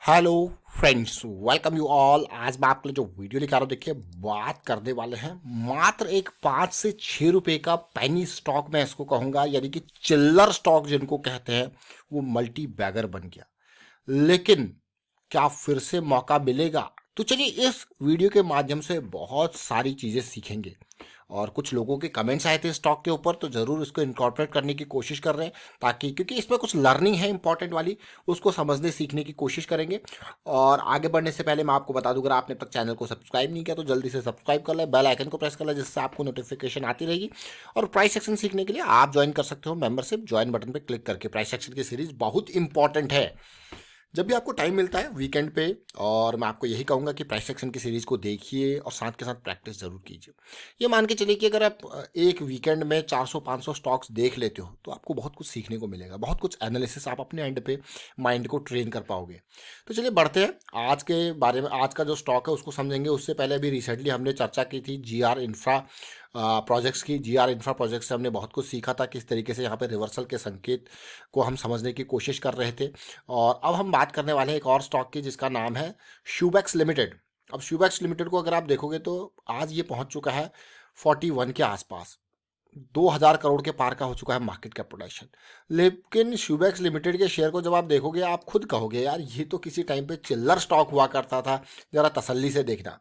Hello friends, welcome you all. आज मैं आपके लिए जो वीडियो लेकर आ रहा हूँ, देखिए बात करने वाले हैं मात्र एक 5 से 6 रुपए का पेनी स्टॉक, मैं इसको कहूँगा, यानी कि चिल्लर स्टॉक जिनको कहते हैं। वो मल्टी बैगर बन गया, लेकिन क्या फिर से मौका मिलेगा? तो चलिए इस वीडियो के माध्यम से बहुत सारी चीज़ें सीखेंगे। और कुछ लोगों के कमेंट्स आए थे स्टॉक के ऊपर, तो ज़रूर इसको इनकॉर्पोरेट करने की कोशिश कर रहे हैं, ताकि क्योंकि इसमें कुछ लर्निंग है इंपॉर्टेंट वाली, उसको समझने सीखने की कोशिश करेंगे। और आगे बढ़ने से पहले मैं आपको बता दूं, अगर आपने अब तक चैनल को सब्सक्राइब नहीं किया तो जल्दी से सब्सक्राइब कर लें, बेल आइकन को प्रेस कर लें, जिससे आपको नोटिफिकेशन आती रहेगी। और प्राइस सेक्शन सीखने के लिए आप ज्वाइन कर सकते हो मेंबरशिप, ज्वाइन बटन पर क्लिक करके। प्राइस सेक्शन की सीरीज बहुत इंपॉर्टेंट है। जब भी आपको टाइम मिलता है वीकेंड पे, और मैं आपको यही कहूँगा कि प्राइस सेक्शन की सीरीज़ को देखिए और साथ के साथ प्रैक्टिस ज़रूर कीजिए। ये मान के चलिए कि अगर आप एक वीकेंड में 400-500 स्टॉक्स देख लेते हो तो आपको बहुत कुछ सीखने को मिलेगा, बहुत कुछ एनालिसिस आप अपने एंड पे माइंड को ट्रेन कर पाओगे। तो चलिए बढ़ते हैं आज के बारे में। आज का जो स्टॉक है उसको समझेंगे। उससे पहले अभी रिसेंटली हमने चर्चा की थी GR इंफ्रा प्रोजेक्ट्स की। GR इंफ्रा प्रोजेक्ट्स से हमने बहुत कुछ सीखा था, किस तरीके से यहाँ पे रिवर्सल के संकेत को हम समझने की कोशिश कर रहे थे। और अब हम बात करने वाले हैं एक और स्टॉक की, जिसका नाम है शूबैक्स लिमिटेड। अब शूबैक्स लिमिटेड को अगर आप देखोगे तो आज ये पहुंच चुका है 41 के आसपास, 2000 करोड़ के पार का हो चुका है मार्केट कैपिटलाइजेशन। लेकिन शूबैक्स लिमिटेड के शेयर को जब आप देखोगे, आप खुद कहोगे यार ये तो किसी टाइम पे चिल्लर स्टॉक हुआ करता था। जरा तसल्ली से देखना,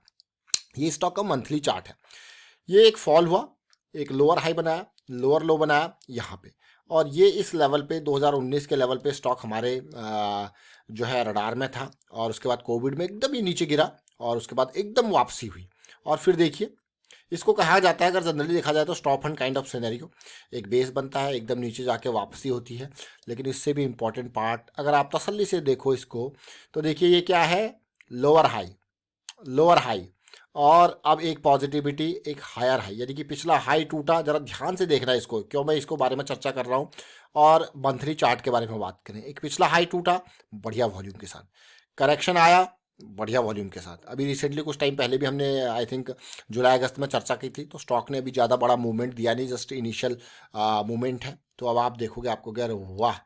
ये स्टॉक का मंथली चार्ट है। ये एक फॉल हुआ, एक लोअर हाई बनाया, लोअर लो बनाया यहाँ पे, और ये इस लेवल पे 2019 के लेवल पे स्टॉक हमारे जो है रडार में था। और उसके बाद कोविड में एकदम ही नीचे गिरा, और उसके बाद एकदम वापसी हुई। और फिर देखिए, इसको कहा जाता है, अगर जनरली देखा जाए तो stop and kind of scenario. एक बेस बनता है, एकदम नीचे जाके वापसी होती है। लेकिन इससे भी इम्पोर्टेंट पार्ट, अगर आप तसल्ली से देखो इसको, तो देखिए ये क्या है, लोअर हाई, लोअर हाई, और अब एक पॉजिटिविटी, एक हायर हाई, यानी कि पिछला हाई टूटा। जरा ध्यान से देखना इसको, क्यों मैं इसको बारे में चर्चा कर रहा हूँ। और मंथली चार्ट के बारे में बात करें, एक पिछला हाई टूटा बढ़िया वॉल्यूम के साथ, करेक्शन आया बढ़िया वॉल्यूम के साथ। अभी रिसेंटली कुछ टाइम पहले भी हमने आई थिंक जुलाई अगस्त में चर्चा की थी, तो स्टॉक ने अभी ज़्यादा बड़ा मूवमेंट दिया नहीं, जस्ट इनिशियल मूवमेंट है। तो अब आप देखोगे, आपको क्या, वाह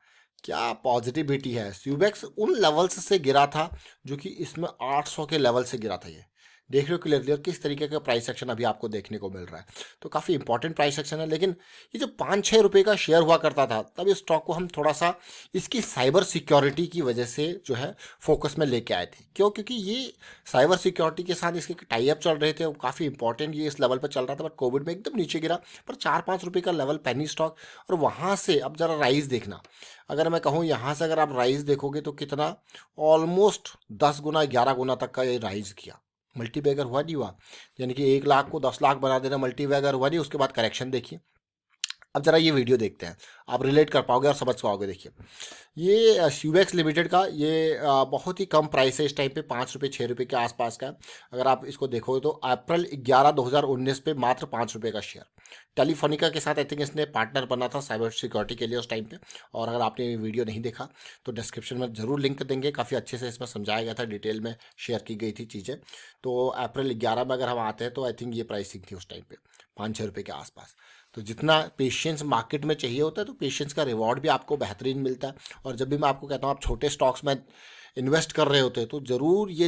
क्या पॉजिटिविटी है। स्यूबेक्स उन लेवल्स से गिरा था जो कि इसमें 800 के लेवल से गिरा था। ये देख रहे हो क्लियरली, और किस तरीके का प्राइस सेक्शन अभी आपको देखने को मिल रहा है। तो काफ़ी इंपॉर्टेंट प्राइस सेक्शन है। लेकिन ये जो 5-6 रुपए का शेयर हुआ करता था, तब इस स्टॉक को हम थोड़ा सा इसकी साइबर सिक्योरिटी की वजह से जो है फोकस में लेके आए थे। क्यों? क्योंकि ये साइबर सिक्योरिटी के साथ इसके टाई अप चल रहे थे, वो काफ़ी इंपॉर्टेंट, ये इस लेवल पर चल रहा था। बट कोविड में एकदम नीचे गिरा, पर 4-5 रुपए का लेवल पेनी स्टॉक। और वहाँ से अब जरा राइज देखना, अगर मैं कहूँ यहाँ से अगर आप राइज देखोगे तो कितना, ऑलमोस्ट 10 गुना 11 गुना तक का ये राइज किया। मल्टी बैगर हुआ नहीं हुआ, यानी कि 1 लाख को 10 लाख बना देना, मल्टी बैगर हुआ नहीं। उसके बाद करेक्शन देखिए। अब जरा ये वीडियो देखते हैं, आप रिलेट कर पाओगे और समझ पाओगे। देखिए ये श्यूबैक्स लिमिटेड का ये बहुत ही कम प्राइस है इस टाइम पे, 5 रुपये 6 रुपये के आसपास का है। अगर आप इसको देखोगे तो अप्रैल 11 2019 पे मात्र 5 रुपये का शेयर। टेलीफोनिका के साथ आई थिंक इसने पार्टनर बना था साइबर सिक्योरिटी के लिए उस टाइम पे। और अगर आपने ये वीडियो नहीं देखा तो डिस्क्रिप्शन में ज़रूर लिंक देंगे, काफ़ी अच्छे से इसमें समझाया गया था, डिटेल में शेयर की गई थी चीज़ें। तो अप्रैल 11 में अगर हम आते हैं तो आई थिंक ये प्राइसिंग थी उस टाइम पे 5-6 रुपये के आसपास। तो जितना पेशेंस मार्केट में चाहिए होता है, तो पेशेंस का रिवॉर्ड भी आपको बेहतरीन मिलता है। और जब भी मैं आपको कहता हूँ आप छोटे स्टॉक्स में इन्वेस्ट कर रहे होते हैं, तो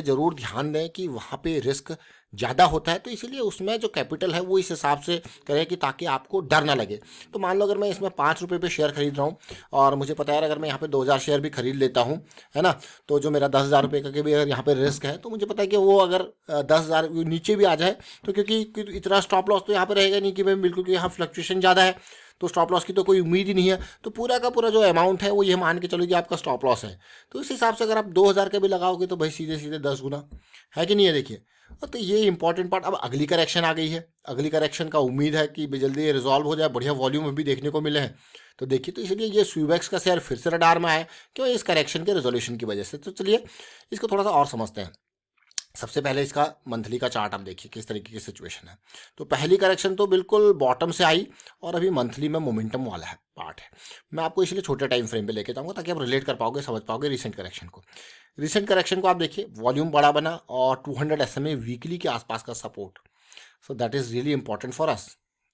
ज़रूर ध्यान दें कि वहाँ पे रिस्क ज़्यादा होता है। तो इसीलिए उसमें जो कैपिटल है वो इस हिसाब से करें कि ताकि आपको डर ना लगे। तो मान लो अगर मैं इसमें 5 रुपये पे शेयर खरीद रहा हूँ, और मुझे पता है अगर मैं यहाँ पे 2000 शेयर भी खरीद लेता हूँ, है ना, तो जो मेरा 10,000 रुपये का के भी अगर यहाँ पे रिस्क है, तो मुझे पता है कि वो अगर 10,000 नीचे भी आ जाए, तो क्योंकि इतना स्टॉप लॉस तो यहाँ पे रहेगा नहीं कि मैं बिल्कुल, कि यहाँ फ्लक्चुएशन ज़्यादा है, तो स्टॉप लॉस की तो कोई उम्मीद ही नहीं है। तो पूरा का पूरा जो अमाउंट है वो ये मान के चलो कि आपका स्टॉप लॉस है। तो इस हिसाब से अगर आप 2000 का भी लगाओगे तो भाई सीधे सीधे 10 गुना है कि नहीं है। देखिए, तो ये इंपॉर्टेंट पार्ट। अब अगली करेक्शन आ गई है, अगली करेक्शन का उम्मीद है कि जल्दी ये रिजॉल्व हो जाए, बढ़िया वॉल्यूम भी देखने को मिले हैं। तो देखिए, तो इसलिए ये स्वीबैक्स का शेयर फिर से रडार में आया, क्यों? इस करेक्शन के रेजोल्यूशन की वजह से। तो चलिए इसको थोड़ा सा और समझते हैं। सबसे पहले इसका मंथली का चार्ट आप देखिए किस तरीके की सिचुएशन है। तो पहली करेक्शन तो बिल्कुल बॉटम से आई, और अभी मंथली में मोमेंटम वाला है पार्ट है। मैं आपको इसलिए छोटे टाइम फ्रेम पे लेके जाऊंगा ताकि आप रिलेट कर पाओगे, समझ पाओगे रिसेंट करेक्शन को। रिसेंट करेक्शन को आप देखिए, वॉल्यूम बड़ा बना, और 200 SMA वीकली के आसपास का support. So that is really important for us,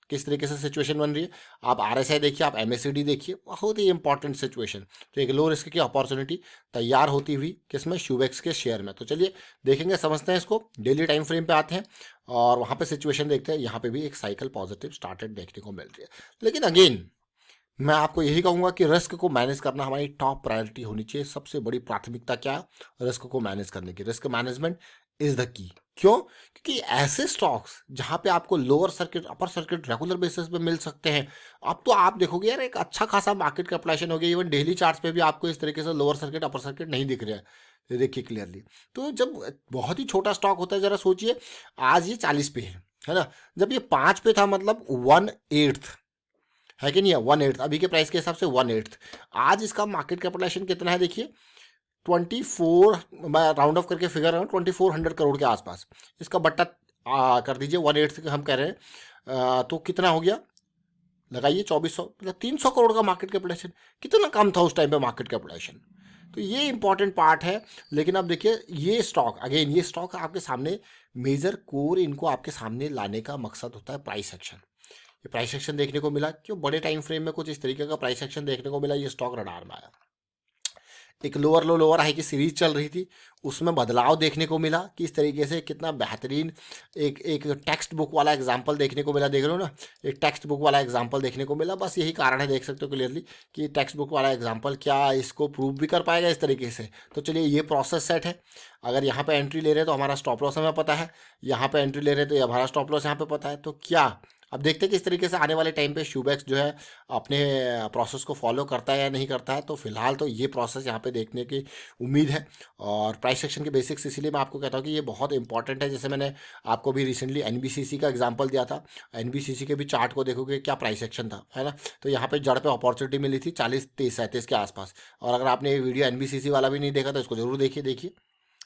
किस तरीके से सिचुएशन बन रही है। आप RSI देखिए, आप MACD देखिए, बहुत ही इंपॉर्टेंट सिचुएशन। तो एक लो रिस्क की अपॉर्चुनिटी तैयार होती हुई किसमें, शुबेक्स के शेयर में। तो चलिए देखेंगे, समझते हैं इसको। डेली टाइम फ्रेम पे आते हैं और वहाँ पे सिचुएशन देखते हैं। यहाँ पे भी एक साइकिल पॉजिटिव स्टार्टेड देखने को मिल रही है, लेकिन अगेन मैं आपको यही कहूंगा कि रिस्क को मैनेज करना हमारी टॉप प्रायोरिटी होनी चाहिए। सबसे बड़ी प्राथमिकता क्या है, रिस्क को मैनेज करने की। Risk management is the key. क्यों? क्योंकि ऐसे स्टॉक्स जहां पे आपको lower circuit upper circuit regular basis पे मिल सकते हैं। अब तो आप देखोगे यार, एक अच्छा खासा मार्केट कैपिटलाइजेशन हो गया। इवन डेली चार्ट्स पे भी आपको इस तरीके से लोअर सर्किट अपर सर्किट नहीं दिख रहा है, ये देखिए क्लियरली। तो जब बहुत ही छोटा स्टॉक होता है, जरा सोचिए, आज ये 40 पे है ना, जब ये 5 पे था, मतलब 1/8 है कि नहीं है, 1/8 अभी के प्राइस के हिसाब से 1/8। आज इसका मार्केट कैपिटलाइजेशन कितना है देखिए, 24, मैं राउंड ऑफ करके फिगर 2400 करोड़ के आसपास। इसका बट्टा कर दीजिए 1/8 हम कह रहे हैं, तो कितना हो गया, लगाइए 2400, मतलब 300 करोड़ का मार्केट कैपिटलाइजेशन। कितना कम था उस टाइम पे मार्केट कैपिटलाइजेशन। तो ये इंपॉर्टेंट पार्ट है। लेकिन अब देखिए, ये स्टॉक अगेन, ये स्टॉक आपके सामने मेजर कोर, इनको आपके सामने लाने का मकसद होता है प्राइस एक्शन। ये प्राइस एक्शन देखने को मिला, क्यों बड़े टाइम फ्रेम में कुछ इस तरीके का प्राइस एक्शन देखने को मिला, ये स्टॉक रडार में आया। एक लोअर लो लोअर हाई की सीरीज चल रही थी, उसमें बदलाव देखने को मिला कि इस तरीके से कितना बेहतरीन एक एक टेक्स्ट बुक वाला एग्जाम्पल देखने को मिला। देख रहे हो ना, एक टेक्स्ट बुक वाला एग्जाम्पल देखने को मिला। बस यही कारण है, देख सकते हो क्लियरली कि टेक्स्ट बुक वाला एग्जाम्पल क्या इसको प्रूव भी कर पाएगा इस तरीके से। तो चलिए, ये प्रोसेस सेट है। अगर यहाँ पे एंट्री ले रहे हैं तो हमारा स्टॉप लॉस हमें पता है, यहाँ पे एंट्री ले रहे हैं तो हमारा स्टॉप लॉस यहाँ पे पता है। तो क्या अब देखते हैं किस तरीके से आने वाले टाइम पे शुबेक्स जो है अपने प्रोसेस को फॉलो करता है या नहीं करता है। तो फिलहाल तो ये प्रोसेस यहाँ पे देखने की उम्मीद है। और प्राइस सेक्शन के बेसिक्स इसीलिए मैं आपको कहता हूँ कि ये बहुत इंपॉर्टेंट है। जैसे मैंने आपको भी रिसेंटली NBCC का एग्जांपल दिया था, NBCC के भी चार्ट को देखोगे क्या प्राइस सेक्शन था, है ना। तो यहाँ पे जड़ पे अपॉर्चुनिटी मिली थी 40, 30, 37 के आसपास। और अगर आपने ये वीडियो NBCC वाला भी नहीं देखा तो इसको जरूर देखिए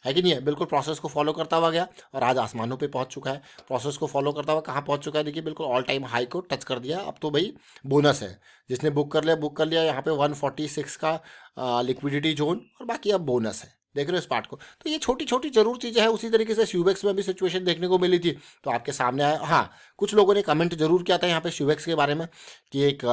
है कि नहीं है। बिल्कुल प्रोसेस को फॉलो करता हुआ गया और आज आसमानों पे पहुंच चुका है। प्रोसेस को फॉलो करता हुआ कहाँ पहुंच चुका है देखिए, बिल्कुल ऑल टाइम हाई को टच कर दिया। अब तो भाई बोनस है, जिसने बुक कर लिया यहाँ पे 146 का लिक्विडिटी जोन, और बाकी अब बोनस है। देख रहे हो इस पार्ट को। तो ये छोटी छोटी जरूर चीज़ें हैं। उसी तरीके से श्यूबेक्स में भी सिचुएशन देखने को मिली थी, तो आपके सामने आया। हाँ, कुछ लोगों ने कमेंट जरूर किया था यहाँ पे श्यूबेक्स के बारे में कि एक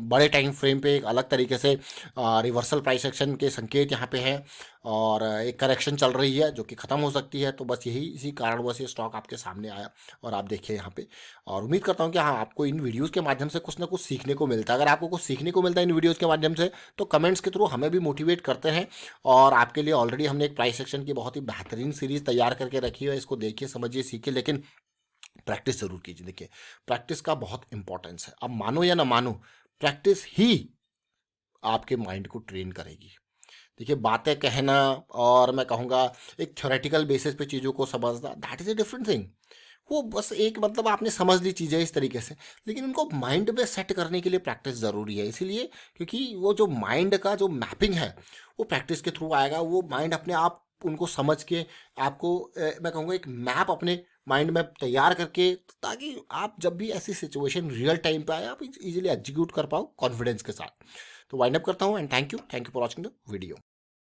बड़े टाइम फ्रेम पे एक अलग तरीके से रिवर्सल प्राइस एक्शन के संकेत यहाँ पे हैं और एक करेक्शन चल रही है जो कि ख़त्म हो सकती है। तो बस यही इसी कारणवश ये स्टॉक आपके सामने आया और आप देखिए यहाँ पे। और उम्मीद करता हूँ कि हाँ, आपको इन वीडियोस के माध्यम से कुछ ना कुछ सीखने को मिलता है। अगर आपको कुछ सीखने को मिलता है इन वीडियोस के माध्यम से तो कमेंट्स के थ्रू हमें भी मोटिवेट करते हैं। और आपके लिए ऑलरेडी हमने एक प्राइस सेक्शन की बहुत ही बेहतरीन सीरीज तैयार करके रखी है। इसको देखिए, समझिए, सीखिए, लेकिन प्रैक्टिस जरूर कीजिए। देखिए, प्रैक्टिस का बहुत इंपॉर्टेंस है। अब मानो या ना मानो, प्रैक्टिस ही आपके माइंड को ट्रेन करेगी। देखिए, बातें कहना और मैं कहूँगा एक थ्योरेटिकल बेसिस पे चीज़ों को समझना, that is a different thing. वो बस एक मतलब आपने समझ ली चीज़ें इस तरीके से, लेकिन उनको माइंड में सेट करने के लिए प्रैक्टिस ज़रूरी है। इसीलिए क्योंकि वो जो माइंड का जो मैपिंग है वो प्रैक्टिस के थ्रू आएगा। वो माइंड अपने आप उनको समझ के आपको मैं कहूँगा एक मैप अपने माइंड में तैयार करके, ताकि आप जब भी ऐसी सिचुएशन रियल टाइम पे आए आप इजीली एग्जीक्यूट कर पाओ कॉन्फिडेंस के साथ। तो वाइंड अप करता हूँ and thank you for watching the video.